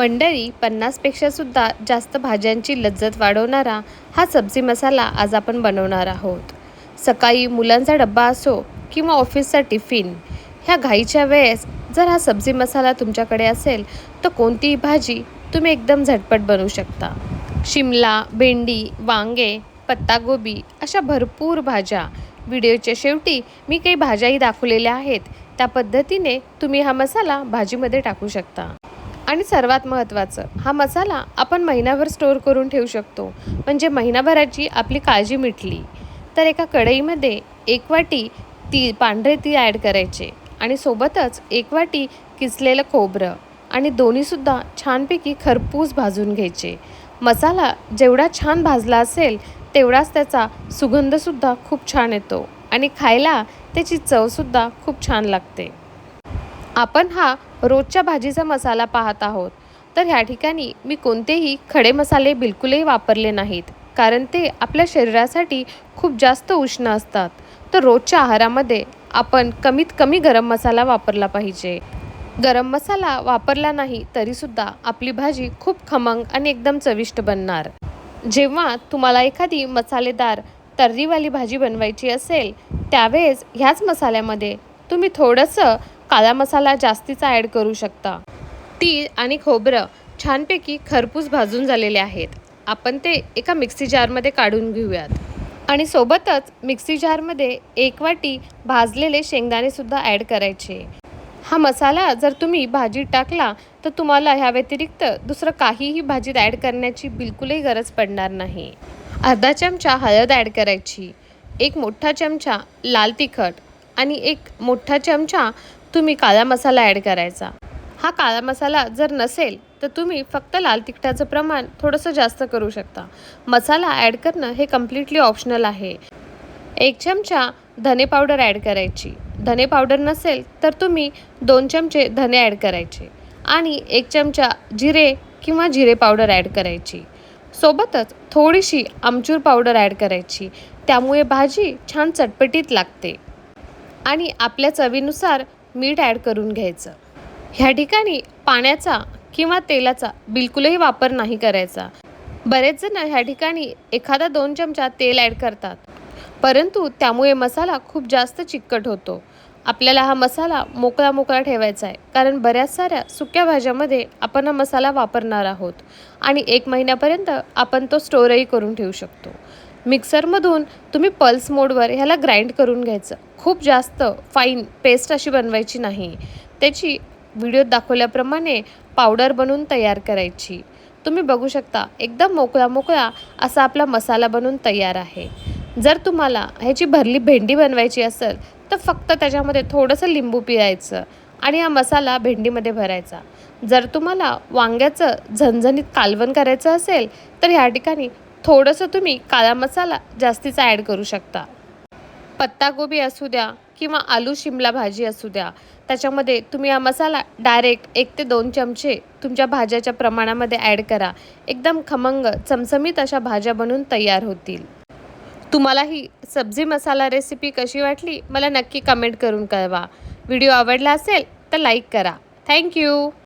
मंडळी 50पेक्षा सुद्धा जास्त भाज्यांची लज्जत वाढवणारा हा सब्जी मसाला आज आपण बनवणार आहोत. सकाळी मुलांचा डब्बा असो किंवा ऑफिसचा टिफिन, ह्या घाईच्या वेळेस जर हा सब्जी मसाला तुमच्याकडे असेल तर कोणतीही भाजी तुम्ही एकदम झटपट बनवू शकता. शिमला, भेंडी, वांगे, पत्तागोबी अशा भरपूर भाज्या. व्हिडिओच्या शेवटी मी काही भाज्याही दाखवलेल्या आहेत. त्या पद्धतीने तुम्ही हा मसाला भाजीमध्ये टाकू शकता. आणि सर्वात महत्त्वाचं, हा मसाला आपण महिनाभर स्टोअर करून ठेवू शकतो. म्हणजे महिनाभराची आपली काळजी मिटली. तर एका कढईमध्ये 1 वाटी पांढरे तीळ ॲड करायचे आणि सोबतच 1 वाटी किसलेलं खोबरं आणि दोन्हीसुद्धा छानपैकी खरपूस भाजून घ्यायचे. मसाला जेवढा छान भाजला असेल तेवढाच त्याचा सुगंधसुद्धा खूप छान येतो आणि खायला त्याची चवसुद्धा खूप छान लागते. आपण हा रोजच्या भाजीचा मसाला पाहत आहोत. तर ह्या ठिकाणी मी कोणतेही खडे मसाले बिलकुलही वापरले नाहीत, कारण ते आपल्या शरीरासाठी खूप जास्त उष्ण असतात. तर रोजच्या आहारामध्ये आपण कमीत कमी गरम मसाला वापरला पाहिजे. गरम मसाला वापरला नाही तरीसुद्धा आपली भाजी खूप खमंग आणि एकदम चविष्ट बनणार. जेव्हा तुम्हाला एखादी मसालेदार तर्रीवाली भाजी बनवायची असेल त्यावेळेस ह्याच मसाल्यामध्ये तुम्ही थोडंसं काळा मसाला जास्तीचा ॲड करू शकता. तीळ आणि खोबरं छानपैकी खरपूस भाजून झालेले आहेत. आपण ते एका मिक्सी जारमध्ये काढून घेऊयात आणि सोबतच मिक्सी जारमध्ये 1 वाटी भाजलेले शेंगदाणेसुद्धा ॲड करायचे. हा मसाला जर तुम्ही भाजीत टाकला तर तुम्हाला ह्या व्यतिरिक्त दुसरं काहीही भाजीत ॲड करण्याची बिलकुलही गरज पडणार नाही. अर्धा चमचा हळद ॲड करायची, 1 मोठा चमचा लाल तिखट आणि 1 मोठा चमचा तुम्ही काळा मसाला ॲड करायचा. हा काळा मसाला जर नसेल तर तुम्ही फक्त लाल तिखटाचं प्रमाण थोडंसं जास्त करू शकता. मसाला ॲड करणं हे कम्प्लिटली ऑप्शनल आहे. 1 चमचा धने पावडर ॲड करायची. धने पावडर नसेल तर तुम्ही 2 चमचे धने ॲड करायचे आणि 1 चमचा जिरे किंवा जिरे पावडर ॲड करायची. सोबतच थोडीशी आमचूर पावडर ॲड करायची. त्यामुळे भाजी छान चटपटीत लागते. आणि आपल्या चवीनुसार मीठ ॲड करून घ्यायचं. ह्या ठिकाणी पाण्याचा किंवा तेलाचा बिलकुलही वापर नाही करायचा. बरेच जण ह्या ठिकाणी 1-2 चमचा तेल ॲड करतात, परंतु त्यामुळे मसाला खूप जास्त चिकट होतो. आपल्याला हा मसाला मोकळा मोकळा ठेवायचा आहे, कारण बऱ्याच साऱ्या सुक्या भाज्यामध्ये आपण हा मसाला वापरणार आहोत आणि 1 महिन्यापर्यंत आपण तो स्टोअरही करून ठेवू शकतो. मिक्सरमधून तुम्ही पल्स मोडवर ह्याला ग्राइंड करून घ्यायचं. खूप जास्त फाईन पेस्ट अशी बनवायची नाही. त्याची व्हिडिओत दाखवल्याप्रमाणे पावडर बनवून तयार करायची. तुम्ही बघू शकता एकदम मोकळा मोकळा असा आपला मसाला बनवून तयार आहे. जर तुम्हाला ह्याची भरली भेंडी बनवायची असेल तर फक्त त्याच्यामध्ये थोडंसं लिंबू पिळायचं आणि हा मसाला भेंडीमध्ये भरायचा. जर तुम्हाला वांग्याचं झणझणीत कालवण करायचं असेल तर ह्या ठिकाणी थोडंसं तुम्ही काळा मसाला जास्तीचा ॲड करू शकता. पत्तागोबी असू द्या किंवा आलू शिमला भाजी असू द्या, त्याच्यामध्ये तुम्ही हा मसाला डायरेक्ट 1 ते 2 चमचे तुमच्या भाज्याच्या प्रमाणामध्ये ॲड करा. एकदम खमंग चमचमीत अशा भाज्या बनवून तयार होतील. तुम्हाला ही सब्जी मसाला रेसिपी कशी वाटली मला नक्की कमेंट करून कळवा. व्हिडिओ आवडला असेल तर लाईक करा. थँक्यू.